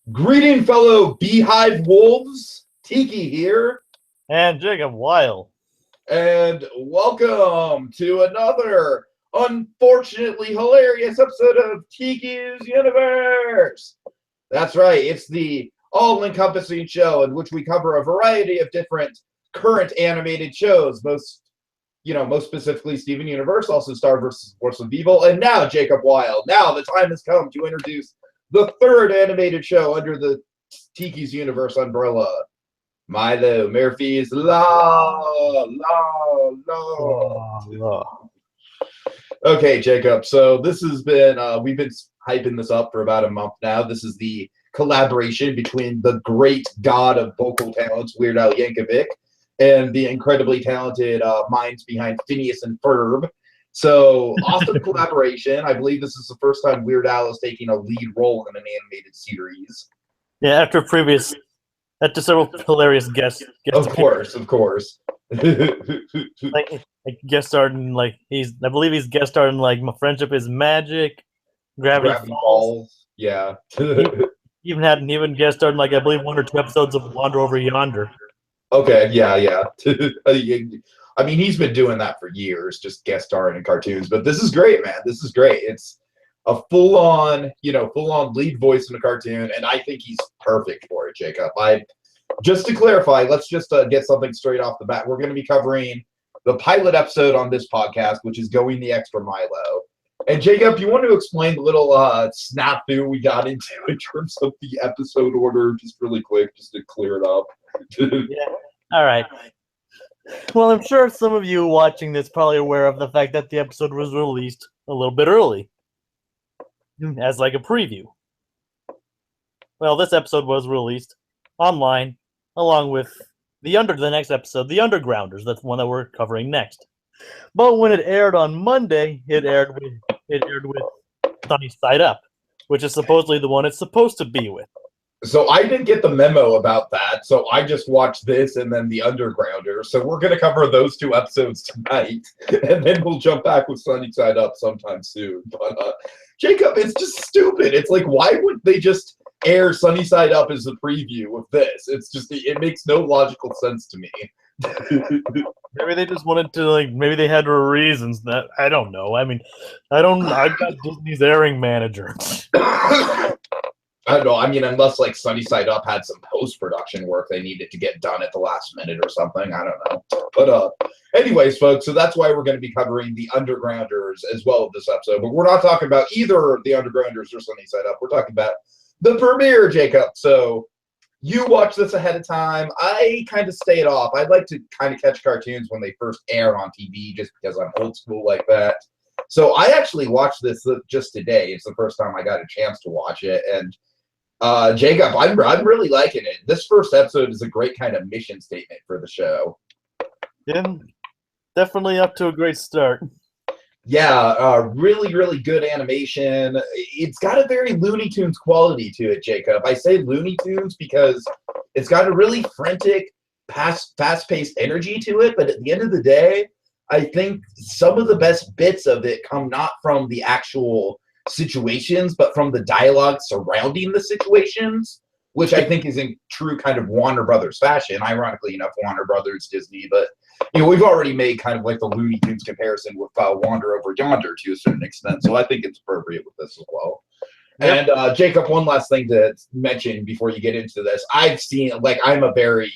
Greeting, fellow beehive wolves. Tiki here. And Jacob Wile. And welcome to another unfortunately hilarious episode of Tiki's Universe. That's right. It's the all-encompassing show in which we cover a variety of different current animated shows. Most specifically Steven Universe, also Star vs. Force of Evil, and now Jacob Wile. Now the time has come to introduce the third animated show under the Tiki's Universe umbrella, Milo Murphy's Law. Okay, Jacob. So this has been we've been hyping this up for about a month now. This is the collaboration between the great god of vocal talents, Weir Al Yankovic, and the incredibly talented minds behind Phineas and Ferb. So awesome collaboration. I believe this is the first time Weird Al is taking a lead role in an animated series. Yeah, after several hilarious guests. Of course. like guest starred in I believe he's guest starred in My Friendship is Magic, Gravity Falls. Yeah. He even guest starred in I believe 1 or 2 episodes of Wander Over Yonder. Okay, yeah. I mean, he's been doing that for years, just guest starring in cartoons. But this is great, man. This is great. It's a full-on lead voice in a cartoon, and I think he's perfect for it, Jacob. Just to clarify, let's just get something straight off the bat. We're going to be covering the pilot episode on this podcast, which is Going the Extra Milo. And Jacob, you want to explain the little snafu we got into in terms of the episode order, just really quick, just to clear it up? Yeah. All right. Well, I'm sure some of you watching this probably aware of the fact that the episode was released a little bit early, as a preview. Well, this episode was released online along with the next episode, The Undergrounders. That's one that we're covering next. But when it aired on Monday, it aired with Sunny Side Up, which is supposedly the one it's supposed to be with. So I didn't get the memo about that, so I just watched this and then The Undergrounder. So we're going to cover those 2 episodes tonight, and then we'll jump back with Sunny Side Up sometime soon. But Jacob, it's just stupid. It's why would they just air Sunny Side Up as a preview of this? It makes no logical sense to me. Maybe they just wanted to, maybe they had reasons that, I don't know. I mean, I'm not Disney's airing manager. I don't know. I mean, unless Sunny Side Up had some post-production work they needed to get done at the last minute or something. I don't know. But anyways, folks, so that's why we're going to be covering The Undergrounders as well of this episode. But we're not talking about either The Undergrounders or Sunny Side Up. We're talking about the premiere, Jacob. So you watch this ahead of time. I kind of stayed off. I'd like to kind of catch cartoons when they first air on TV just because I'm old school like that. So I actually watched this just today. It's the first time I got a chance to watch it. And Jacob, I'm really liking it. This first episode is a great kind of mission statement for the show. Yeah, definitely up to a great start. Yeah, really, really good animation. It's got a very Looney Tunes quality to it, Jacob. I say Looney Tunes because it's got a really frantic, fast-paced energy to it. But at the end of the day, I think some of the best bits of it come not from the actual situations, but from the dialogue surrounding the situations, which I think is in true kind of Warner Brothers fashion. Ironically enough, Warner Brothers, Disney, but we've already made kind of the Looney Tunes comparison with Wander Over Yonder to a certain extent, so I think it's appropriate with this as well. Yep. And Jacob, one last thing to mention before you get into this. I've seen, I'm a very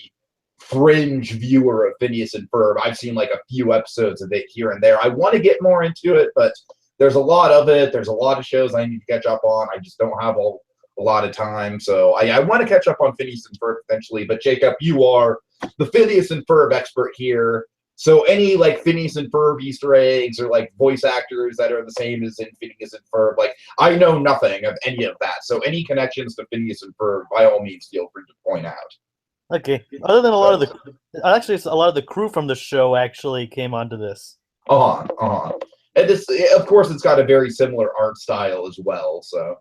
fringe viewer of Phineas and Ferb. I've seen a few episodes of it here and there. I want to get more into it, but there's a lot of it. There's a lot of shows I need to catch up on. I just don't have a lot of time. So I want to catch up on Phineas and Ferb eventually. But Jacob, you are the Phineas and Ferb expert here. So any Phineas and Ferb Easter eggs or voice actors that are the same as in Phineas and Ferb, I know nothing of any of that. So any connections to Phineas and Ferb, by all means, feel free to point out. Okay. Other than a lot of the crew from the show actually came onto this. And this, of course, it's got a very similar art style as well. So,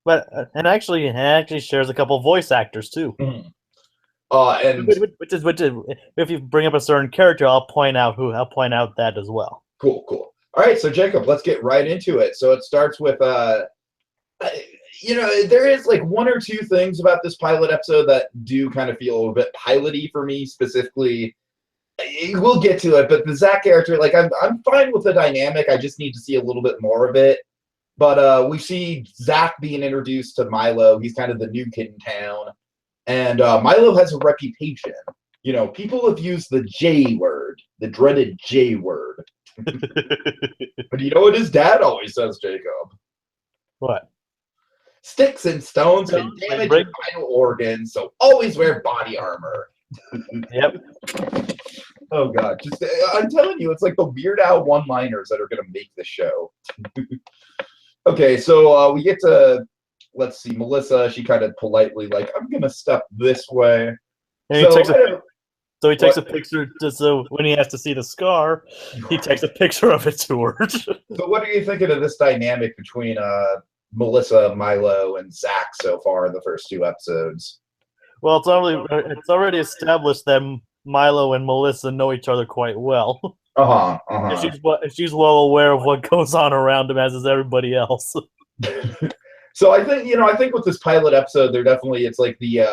but it actually shares a couple voice actors too. Mm-hmm. Which is if you bring up a certain character, I'll point out that as well. Cool. All right, so Jacob, let's get right into it. So it starts with there is like one or two things about this pilot episode that do kind of feel a little bit piloty for me, specifically. We'll get to it, but the Zach character, like, I'm fine with the dynamic. I just need to see a little bit more of it. But we see Zach being introduced to Milo. He's kind of the new kid in town. And Milo has a reputation. People have used the J word, the dreaded J word. But you know what his dad always says, Jacob? What? Sticks and stones can damage your vital organs, so always wear body armor. Yep. Oh, God. I'm telling you, it's like the Weird Al one-liners that are going to make the show. Okay, so we get to, let's see, Melissa. She kind of politely, like, I'm going to step this way. And he takes a picture, so when he has to see the scar, he takes a picture of it to her. So what are you thinking of this dynamic between Melissa, Milo, and Zach so far in the first two episodes? Well, it's already established that Milo and Melissa know each other quite well. And she's well aware of what goes on around him, as is everybody else. So I think with this pilot episode, it's like the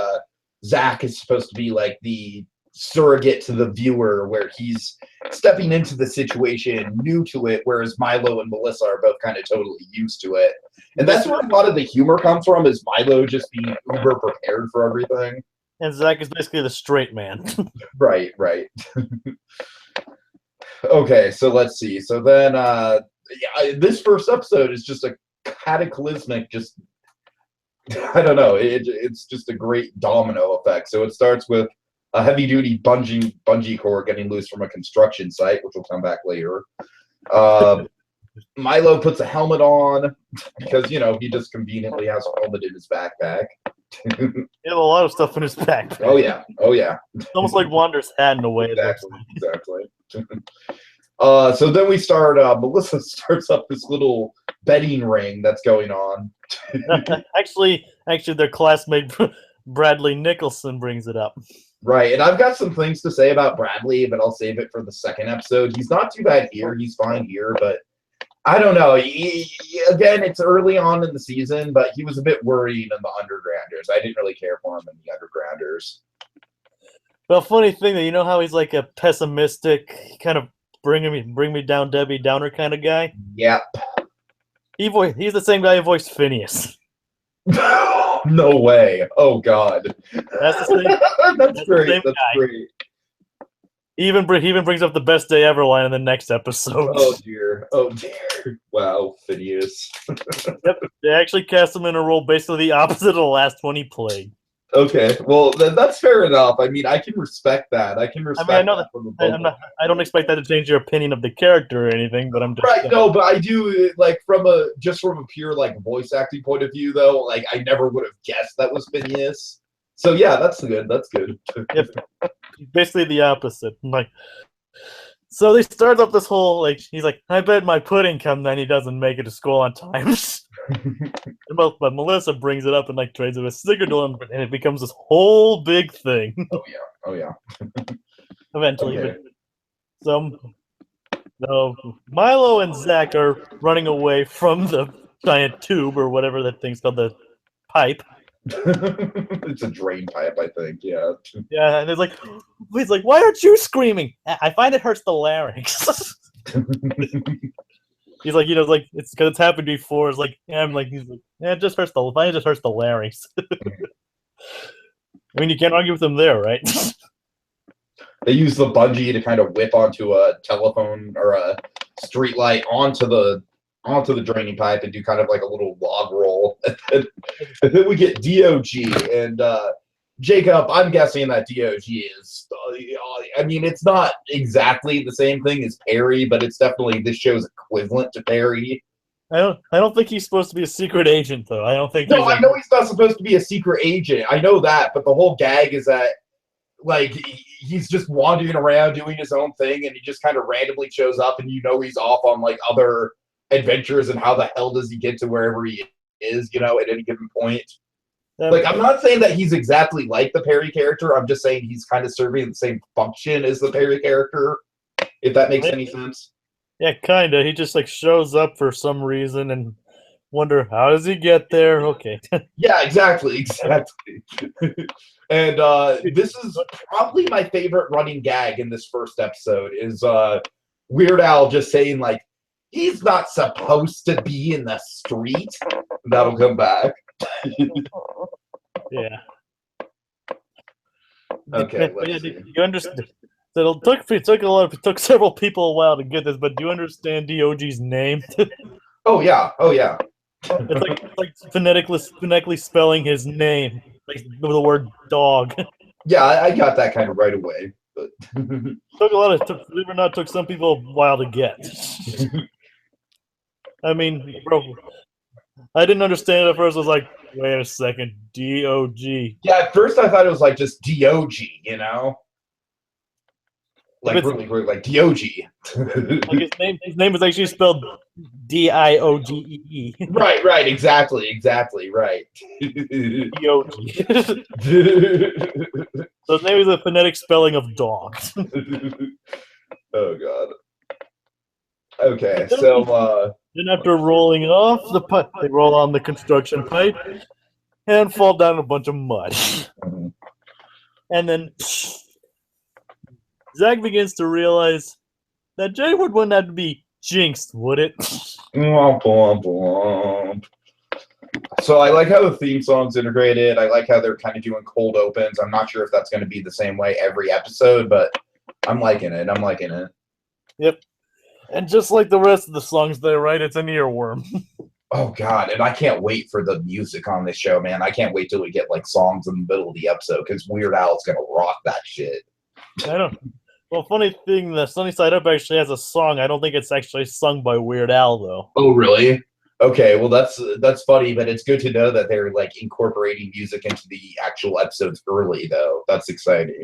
Zach is supposed to be like the surrogate to the viewer, where he's stepping into the situation new to it, whereas Milo and Melissa are both kind of totally used to it. And that's where a lot of the humor comes from, is Milo just being uber prepared for everything. And Zach is basically the straight man. Right. Okay, so let's see. So then this first episode is just a cataclysmic, I don't know, it's just a great domino effect. So it starts with a heavy-duty bungee cord getting loose from a construction site, which will come back later. Milo puts a helmet on because, he just conveniently has a helmet in his backpack. He has a lot of stuff in his backpack. Oh, yeah. It's almost like Wander's hat in a way. Exactly. So then we start, Melissa starts up this little betting ring that's going on. Actually, their classmate Bradley Nicholson brings it up. Right, and I've got some things to say about Bradley, but I'll save it for the second episode. He's not too bad here. He's fine here, but I don't know. Again, it's early on in the season, but he was a bit worrying in the Undergrounders. I didn't really care for him in the Undergrounders. Well, funny thing that how he's like a pessimistic kind of bring me down, Debbie Downer kind of guy. Yep. He's the same guy who voiced Phineas. No way. Oh, God. That's the same. That's great. That's great. He even brings up the best day ever line in the next episode. Oh, dear. Wow, Phineas. Yep. They actually cast him in a role basically the opposite of the last one he played. Okay, well, that's fair enough. I mean, I can respect that. I know that. I don't expect that to change your opinion of the character or anything, but I'm just right. No, but I do, like, from a pure, like, voice acting point of view, though. Like, I never would have guessed that was Phineas. So yeah, that's good. That's good. Yep. Basically the opposite. Like, so they start up this whole, like, he's like, I bet my pudding come, then he doesn't make it to school on time. But Melissa brings it up and like trades it with Snickerdoodle, and it becomes this whole big thing. Oh yeah. Eventually. Okay. So Milo and Zach are running away from the giant tube or whatever that thing's called, the pipe. It's a drain pipe, I think. Yeah. Yeah, and he's like, why aren't you screaming? I find it hurts the larynx. He's like, it's because it's happened before. It's like, yeah, it just hurts the larynx. I mean, you can't argue with them there, right? They use the bungee to kind of whip onto a telephone or a street light onto the draining pipe and do kind of like a little log roll. And then we get DOG and Jacob. I'm guessing that DOG is. I mean, it's not exactly the same thing as Perry, but it's definitely this show's equivalent to Perry. I don't think he's supposed to be a secret agent, though. I don't think. No, I know he's not supposed to be a secret agent. I know that, but the whole gag is that, like, he's just wandering around doing his own thing, and he just kind of randomly shows up, and he's off on like other adventures, and how the hell does he get to wherever he is, at any given point? Like, I'm not saying that he's exactly like the Perry character. I'm just saying he's kind of serving the same function as the Perry character, if that makes any sense. Yeah, kind of. He just like shows up for some reason, and Wonder how does he get there? Okay. Yeah, exactly. And this is probably my favorite running gag in this first episode is Weird Al just saying like he's not supposed to be in the street. That'll come back. Yeah. Okay, But let's yeah, see. you understand? So it took several people a while to get this, but do you understand DOG's name? Oh yeah, oh yeah. It's like phonetically spelling his name, like the word dog. Yeah, I got that kind of right away. But Believe it or not, took some people a while to get. I mean, bro, I didn't understand it at first. I was like, wait a second, D-O-G. yeah, at first I thought it was like just D-O-G, you know? Like really, like D-O-G. Like his name is actually spelled D-I-O-G-E-E. Right, exactly, right. D-O-G. So his name is a phonetic spelling of dog. Oh god. Okay, so then after rolling off the pipe, they roll on the construction pipe and fall down in a bunch of mud. And then Zach begins to realize that Jaywood wouldn't have to be jinxed, would it? Womp, womp, womp. So I like how the theme song's integrated. I like how they're kind of doing cold opens. I'm not sure if that's going to be the same way every episode, but I'm liking it. Yep. And just like the rest of the songs they write, it's an earworm. Oh god, and I can't wait for the music on this show, man. I can't wait till we get like songs in the middle of the episode because Weird Al's gonna rock that shit. I don't. Well, funny thing, the Sunny Side Up actually has a song. I don't think it's actually sung by Weird Al though. Oh really? Okay, well that's funny, but it's good to know that they're like incorporating music into the actual episodes early, though. That's exciting.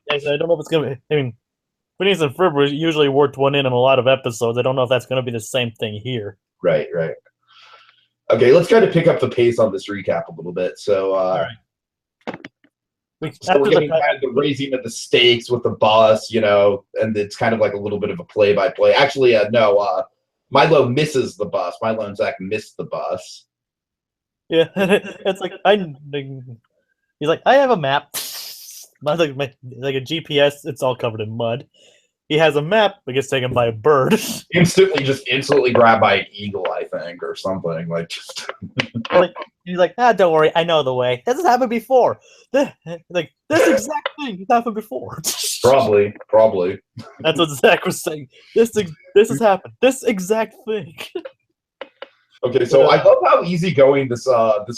Yes, I don't know if it's gonna be. I mean, Phineas and Ferb usually worked one in a lot of episodes. I don't know if that's gonna be the same thing here. Right. Okay, let's kind of pick up the pace on this recap a little bit. So, All right. So we're getting kind of the raising of the stakes with the bus, you know, and it's kind of like a little bit of a play-by-play. Actually, no, Milo misses the bus. Milo and Zach missed the bus. Yeah, it's like he's like, I have a map. Like a GPS. It's all covered in mud. He has a map, but gets taken by a bird. Instantly grabbed by an eagle, I think, or something. Like just he's like, don't worry, I know the way. This has happened before. This exact thing has happened before. Probably. That's what Zach was saying. This has happened. This exact thing. Okay, so I love how easygoing this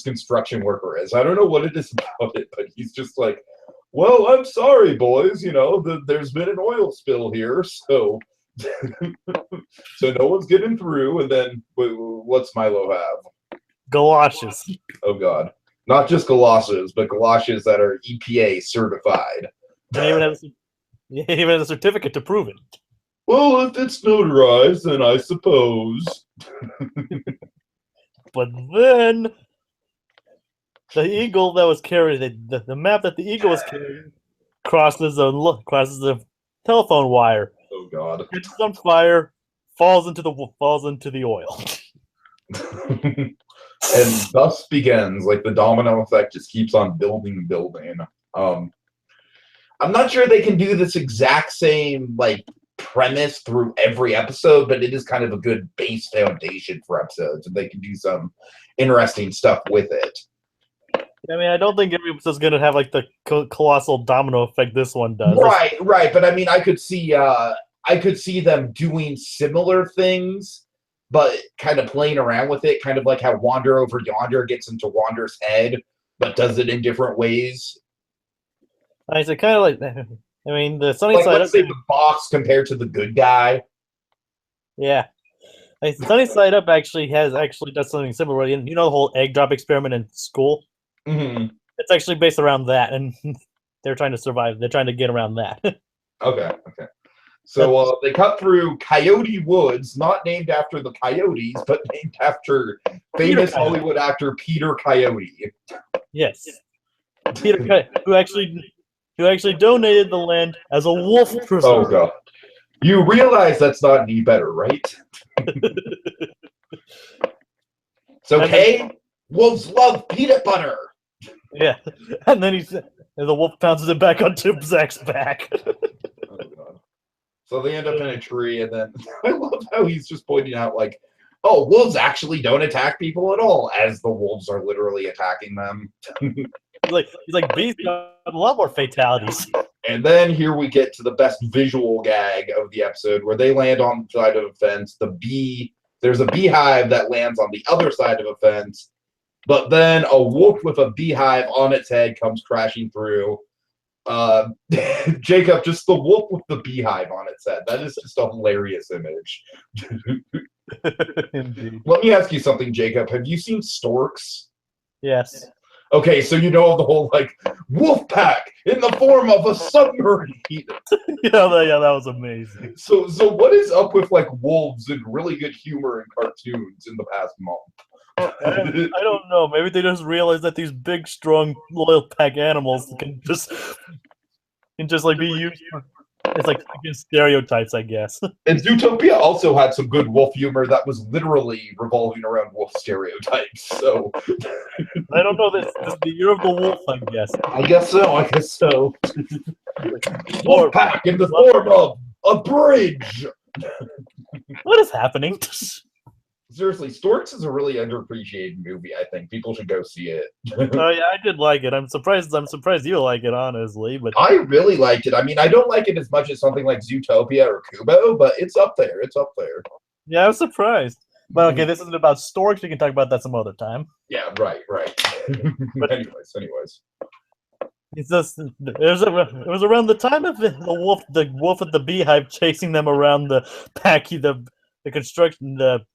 construction worker is. I don't know what it is about it, but he's just like, well, I'm sorry, boys. You know, there's been an oil spill here, so so no one's getting through. And then what's Milo have? Galoshes. Oh God, not just galoshes, but galoshes that are EPA certified. And he even has a certificate to prove it. Well, if it's notarized, then I suppose. But then the eagle that was carrying the map that the eagle was carrying crosses the telephone wire. Oh God! It's on fire, falls into the oil. And thus begins, like the domino effect just keeps on building. I'm not sure they can do this exact same like premise through every episode, but it is kind of a good base foundation for episodes, and they can do some interesting stuff with it. I mean, I don't think every episode's gonna have like the colossal domino effect this one does. Right. But I mean, I could see them doing similar things, but kind of playing around with it, kind of like how Wander Over Yonder gets into Wander's head, but does it in different ways. I said, kind of like, I mean, the Sunny like, Side Up. Let's say the box compared to the good guy. Yeah. Like, Sunny Side Up actually does something similar. You know the whole egg drop experiment in school? Mm-hmm. It's actually based around that, and they're trying to survive. They're trying to get around that. Okay. So they cut through Coyote Woods, not named after the Coyotes, but named after famous Hollywood actor Peter Coyote. Yes. Peter Coyote, who actually donated the land as a wolf preserve. Oh God. You realize that's not any better, right? It's okay. Wolves love peanut butter. Yeah, and then the wolf pounces it back onto Zach's back. Oh, God. So they end up in a tree, and then I love how he's just pointing out, like, oh, wolves actually don't attack people at all, as the wolves are literally attacking them. he's like, bees got a lot more fatalities. And then here we get to the best visual gag of the episode, where they land on the side of a fence. There's a beehive that lands on the other side of a fence, but then a wolf with a beehive on its head comes crashing through. Jacob, just the wolf with the beehive on its head. That is just a hilarious image. Indeed. Let me ask you something, Jacob. Have you seen storks? Yes. Okay, so you know of the whole, like, wolf pack in the form of a submarine. Yeah, that was amazing. So what is up with, like, wolves and really good humor in cartoons in the past month? I don't know. Maybe they just realized that these big, strong, loyal pack animals can just like be used for. It's like against stereotypes, I guess. And Zootopia also had some good wolf humor that was literally revolving around wolf stereotypes. So I don't know. This is the year of the wolf, I guess. I guess so. Wolf pack in the form of a bridge. What is happening? Seriously, Storks is a really underappreciated movie. I think people should go see it. Oh yeah, I did like it. I'm surprised you like it, honestly. But I really liked it. I mean, I don't like it as much as something like Zootopia or Kubo, but it's up there. It's up there. Yeah, I was surprised. But okay, this isn't about storks. We can talk about that some other time. Yeah, right. But anyways. It's just it was around the time of the wolf at the beehive chasing them around the construction the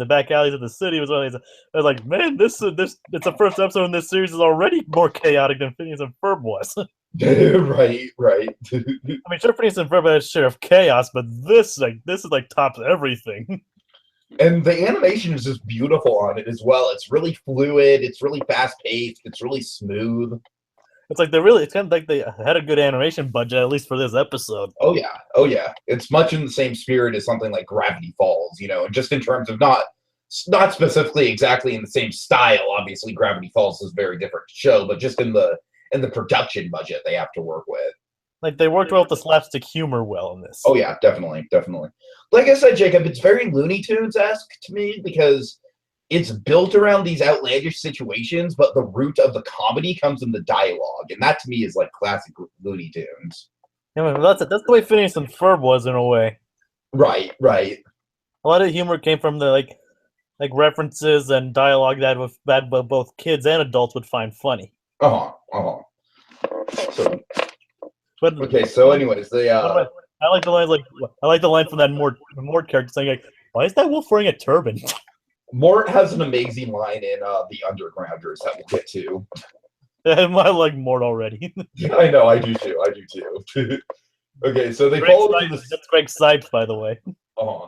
back alleys of the city was always. I was like, man, it's the first episode in this series is already more chaotic than Phineas and Ferb was. Right. I mean, sure, Phineas and Ferb had a share of chaos, but this is tops everything. And the animation is just beautiful on it as well. It's really fluid. It's really fast paced. It's really smooth. It's kind of like they had a good animation budget, at least for this episode. Oh yeah. It's much in the same spirit as something like Gravity Falls, and just in terms of not specifically exactly in the same style. Obviously, Gravity Falls is a very different show, but just in the production budget they have to work with. Like they worked well with the slapstick humor well in this. Oh yeah, definitely. Like I said, Jacob, it's very Looney Tunes-esque to me because it's built around these outlandish situations, but the root of the comedy comes in the dialogue, and that to me is like classic Looney Tunes. Yeah, that's the way Phineas and Ferb was in a way. Right. A lot of humor came from the like references and dialogue that both kids and adults would find funny. So anyways, they I like the line from that Mort character saying like, "Why is that wolf wearing a turban?" Mort has an amazing line in The Undergrounders that we'll get to. I like Mort already. Yeah, I know, I do too. Okay, so they fall into the... That's Greg Sipes, by the way. Uh-huh.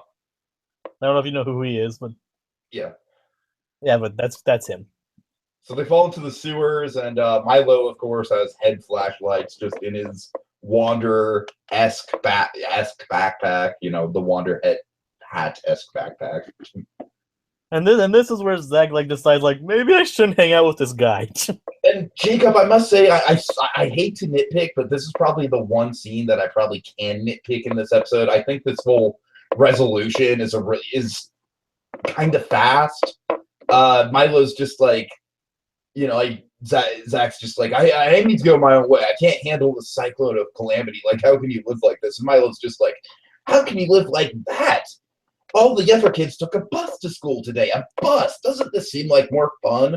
I don't know if you know who he is, but... Yeah. Yeah, but that's him. So they fall into the sewers, and Milo, of course, has head flashlights just in his Wander-esque backpack, the Wander hat-esque backpack. And this is where Zach decides maybe I shouldn't hang out with this guy. And Jacob, I must say, I hate to nitpick, but this is probably the one scene that I probably can nitpick in this episode. I think this whole resolution is kind of fast. Milo's just Zach's just like, I need to go my own way. I can't handle the cyclone of calamity. Like, how can you live like this? And Milo's just like, how can you live like that? All the other kids took a bus to school today. A bus. Doesn't this seem like more fun?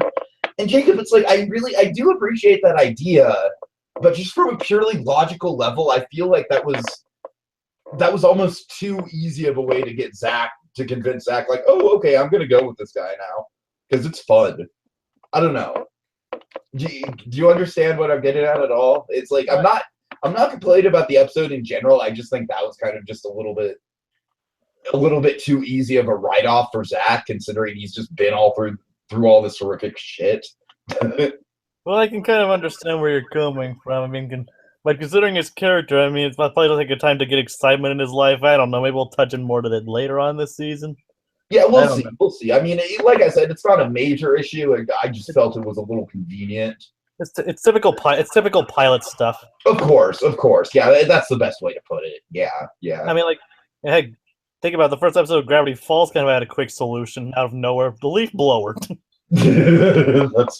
And Jacob, it's like, I do appreciate that idea, but just from a purely logical level, I feel like that was almost too easy of a way to convince Zach, like, oh, okay, I'm gonna go with this guy now because it's fun. I don't know. Do you understand what I'm getting at all? It's like I'm not complaining about the episode in general. I just think that was kind of just a little bit too easy of a write-off for Zach, considering he's just been all through all this horrific shit. Well, I can kind of understand where you're coming from. I mean, but considering his character, I mean, it's probably take a time to get excitement in his life. I don't know. Maybe we'll touch on more to that later on this season. Yeah, we'll see. We'll see. I mean, like I said, it's not a major issue. I just felt it was a little convenient. It's typical pilot stuff. Of course. Yeah, that's the best way to put it. Yeah. I mean, like, hey, think about it. The first episode of Gravity Falls kind of had a quick solution out of nowhere. The leaf blower. That's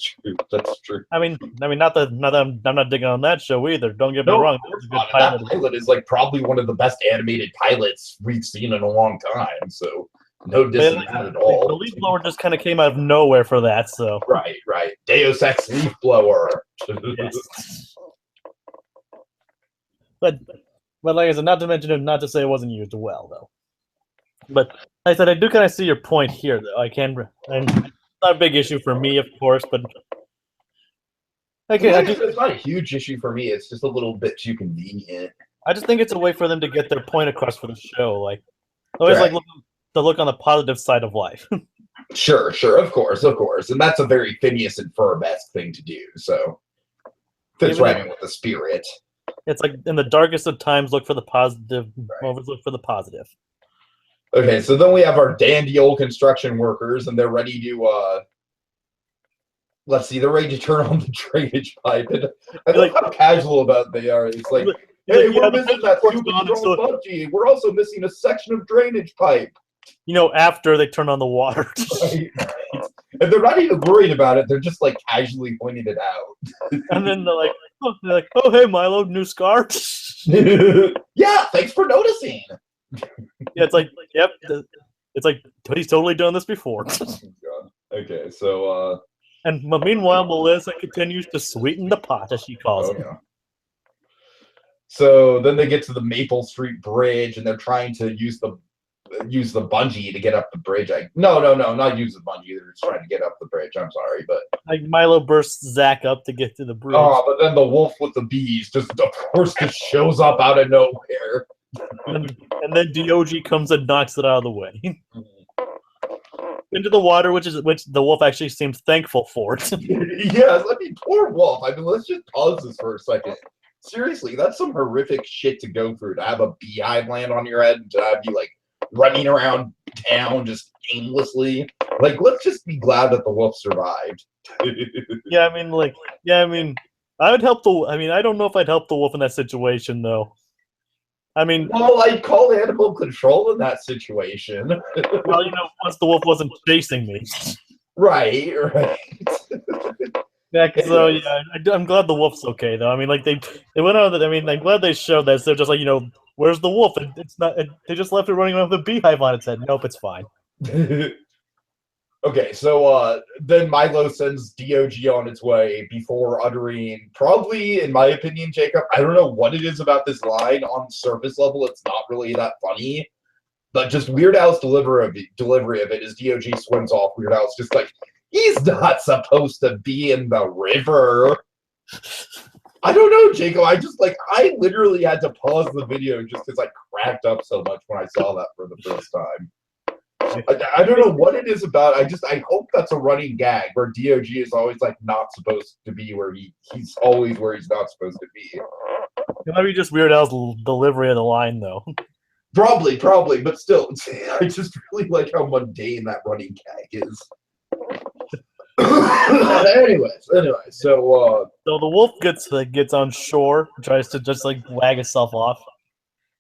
true. I mean, not that I'm not digging on that show either. Don't get me wrong. That pilot is like probably one of the best animated pilots we've seen in a long time. So no dissing that at all. The leaf blower just kind of came out of nowhere for that. So right. Deus Ex leaf blower. Yes. But like I said, not to say it wasn't used well though. But like I said, I do kind of see your point here though. And not a big issue for me, of course, but it's not a huge issue for me. It's just a little bit too convenient. I just think it's a way for them to get their point across for the show. Like always, right. Like look on the positive side of life. Sure, of course, and that's a very Phineas and Ferb-esque thing to do. So fits right in with the spirit. It's like in the darkest of times, look for the positive. Right. Always look for the positive. Okay, so then we have our dandy old construction workers, and they're ready to, let's see, they're ready to turn on the drainage pipe. And I love how casual about they are. It's like, hey, we're missing that stupid bungee. We're also missing a section of drainage pipe. You know, after they turn on the water. Right. And they're not even worried about it. They're just, like, casually pointing it out. And then they're like, oh, hey, Milo, new scar. Yeah, thanks for noticing. Yeah, it's like, yep. It's like, he's totally done this before. God. Okay, so, And meanwhile, Melissa continues to sweeten the pot, as she calls it. Yeah. So then they get to the Maple Street Bridge, and they're trying to use the bungee to get up the bridge. No, not use the bungee. They're just trying to get up the bridge. I'm sorry, but like Milo bursts Zach up to get to the bridge. Oh, but then the wolf with the bees just shows up out of nowhere. And then DOG comes and knocks it out of the way. Into the water, which the wolf actually seems thankful for. Yes, I mean, poor wolf. I mean, let's just pause this for a second. Seriously, that's some horrific shit to go through. To have a beehive land on your head and to have you like running around town just aimlessly. Like, let's just be glad that the wolf survived. I mean, I would help the. I mean, I don't know if I'd help the wolf in that situation though. I mean, well, I'd call animal control in that situation. Well, once the wolf wasn't chasing me. Right. Yeah, so I'm glad the wolf's okay though. I mean, like they went on. I mean, I'm glad they showed that. So they're just like, where's the wolf? It's not. They just left it running around with a beehive on its head. Nope, it's fine. Okay, so then Milo sends DOG on its way before uttering, probably, in my opinion, Jacob, I don't know what it is about this line on surface level. It's not really that funny. But just Weird Al's delivery of it is DOG swims off. Weird Al's just like, he's not supposed to be in the river. I don't know, Jacob. I literally had to pause the video just because I cracked up so much when I saw that for the first time. I don't know what it is about. I hope that's a running gag where DOG is always like not supposed to be where he's always where he's not supposed to be. It might be just Weird Al's delivery of the line though. Probably, but still, I just really like how mundane that running gag is. Anyways, so the wolf gets on shore, tries to just like wag itself off.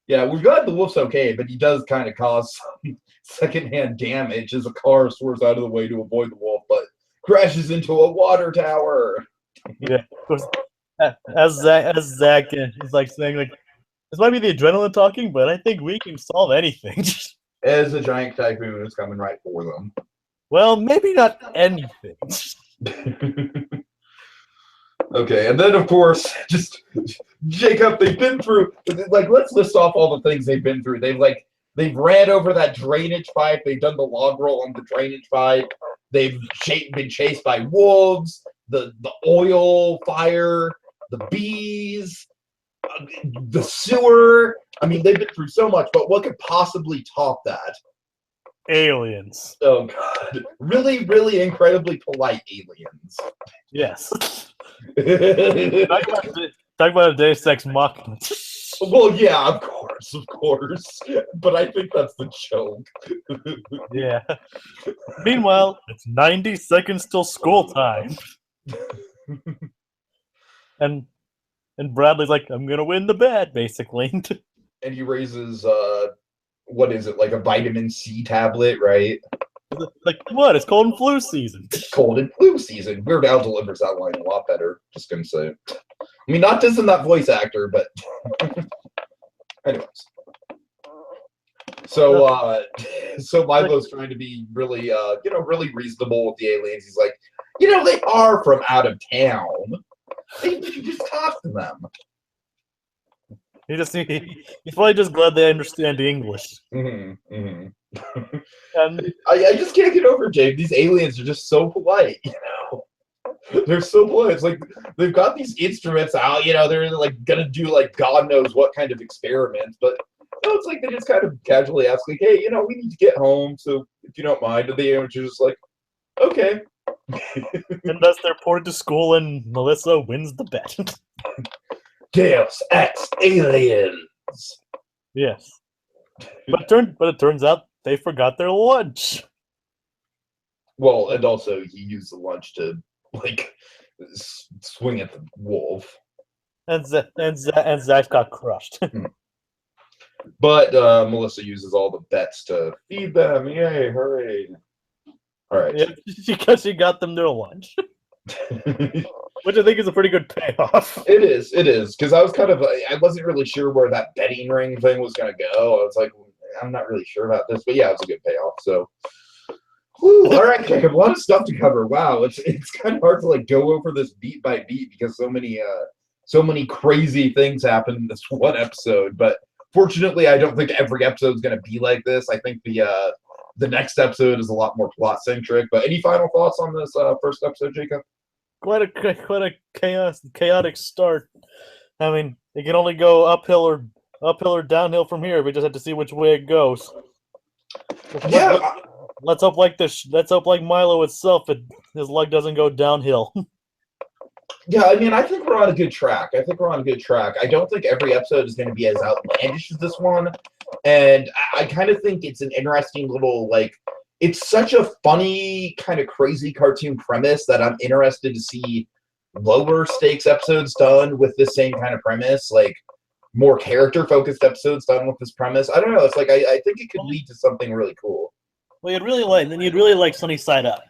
Yeah, we're glad the wolf's okay, but he does kind of cause some secondhand damage as a car swerves out of the way to avoid the wolf, but crashes into a water tower. Yeah, of course. As Zach is like saying, like, this might be the adrenaline talking, but I think we can solve anything. As a giant typhoon is coming right for them. Well, maybe not anything. Okay, and then of course, just Jacob, they've been through, like, let's list off all the things they've been through. They've ran over that drainage pipe. They've done the log roll on the drainage pipe. They've been chased by wolves, the oil fire, the bees, the sewer. I mean, they've been through so much, but what could possibly top that? Aliens. Oh, God. Really, really incredibly polite aliens. Yes. Talk about a Deus Ex Machina. Well, yeah, of course. Mars, of course. But I think that's the joke. Yeah. Meanwhile, it's 90 seconds till school time. And Bradley's like, I'm gonna win the bet, basically. And he raises what is it, like a vitamin C tablet, right? Like, what? It's cold and flu season. Cold and flu season. Weird Al delivers that line a lot better. Just gonna say. I mean, not dissing that voice actor, but anyways. So Milo's trying to be really, really reasonable with the aliens. He's like, they are from out of town. You should just talk to them. He's probably just glad they understand English. Mm-hmm, mm-hmm. And I just can't get over, Jake. These aliens are just so polite, They're so polite. It's like they've got these instruments out, they're like gonna do like God knows what kind of experiments, but it's like they just kind of casually ask, like, hey, we need to get home, so if you don't mind, and the aliens are just like, okay. And thus they're reported to school, and Melissa wins the bet. Deus Ex Aliens. Yes, but it turns out they forgot their lunch. Well, and also he used the lunch to like swing at the wolf. And Zach got crushed. But Melissa uses all the bets to feed them. Yay! Hooray! All right. Yeah, because she got them their lunch. Which I think is a pretty good payoff. It is, because I wasn't really sure where that betting ring thing was going to go. I was like, I'm not really sure about this, but yeah, it's a good payoff. So, all right, Jacob, a lot of stuff to cover. Wow, it's kind of hard to like go over this beat by beat because so many crazy things happen in this one episode. But fortunately, I don't think every episode is going to be like this. I think the next episode is a lot more plot centric. But any final thoughts on this first episode, Jacob? Quite a chaotic start. I mean, it can only go uphill or downhill from here. We just have to see which way it goes. Yeah. Let's hope like Milo itself, his luck doesn't go downhill. Yeah, I mean, I think we're on a good track. I don't think every episode is going to be as outlandish as this one, and I kind of think it's an interesting little it's such a funny, kind of crazy cartoon premise that I'm interested to see lower stakes episodes done with the same kind of premise, like more character focused episodes done with this premise. I don't know. It's like I think it could lead to something really cool. Well, you'd really like Sunny Side Up.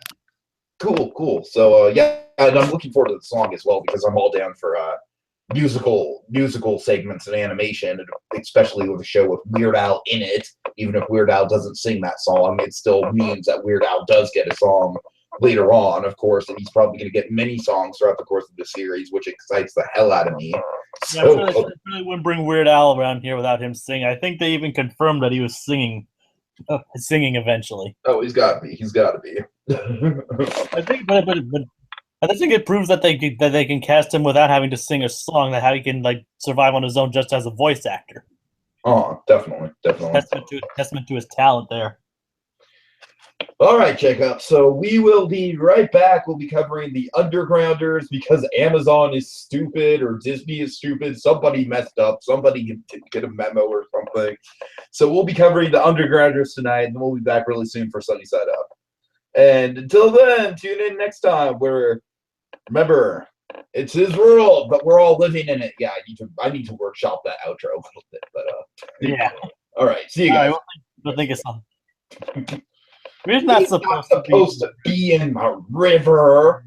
Cool. So yeah, and I'm looking forward to the song as well because I'm all down for musical segments and animation, especially with a show with Weird Al in it. Even if Weird Al doesn't sing that song, it still means that Weird Al does get a song later on, of course, and he's probably going to get many songs throughout the course of the series, which excites the hell out of me. So, I really wouldn't bring Weird Al around here without him singing. I think they even confirmed that he was singing eventually. Oh, he's got to be. I think, but I think it proves that they can cast him without having to sing a song. That how he can survive on his own just as a voice actor. Oh, definitely. Testament to his talent there. All right, Jacob. So we will be right back. We'll be covering the Undergrounders because Amazon is stupid or Disney is stupid. Somebody messed up. Somebody get a memo or something. So we'll be covering the Undergrounders tonight, and we'll be back really soon for Sunny Side Up. And until then, tune in next time where, remember, it's his world, but we're all living in it. Yeah, I need to workshop that outro a little bit, but yeah. All right, see you guys. I think it's something. We're not supposed to be in a river.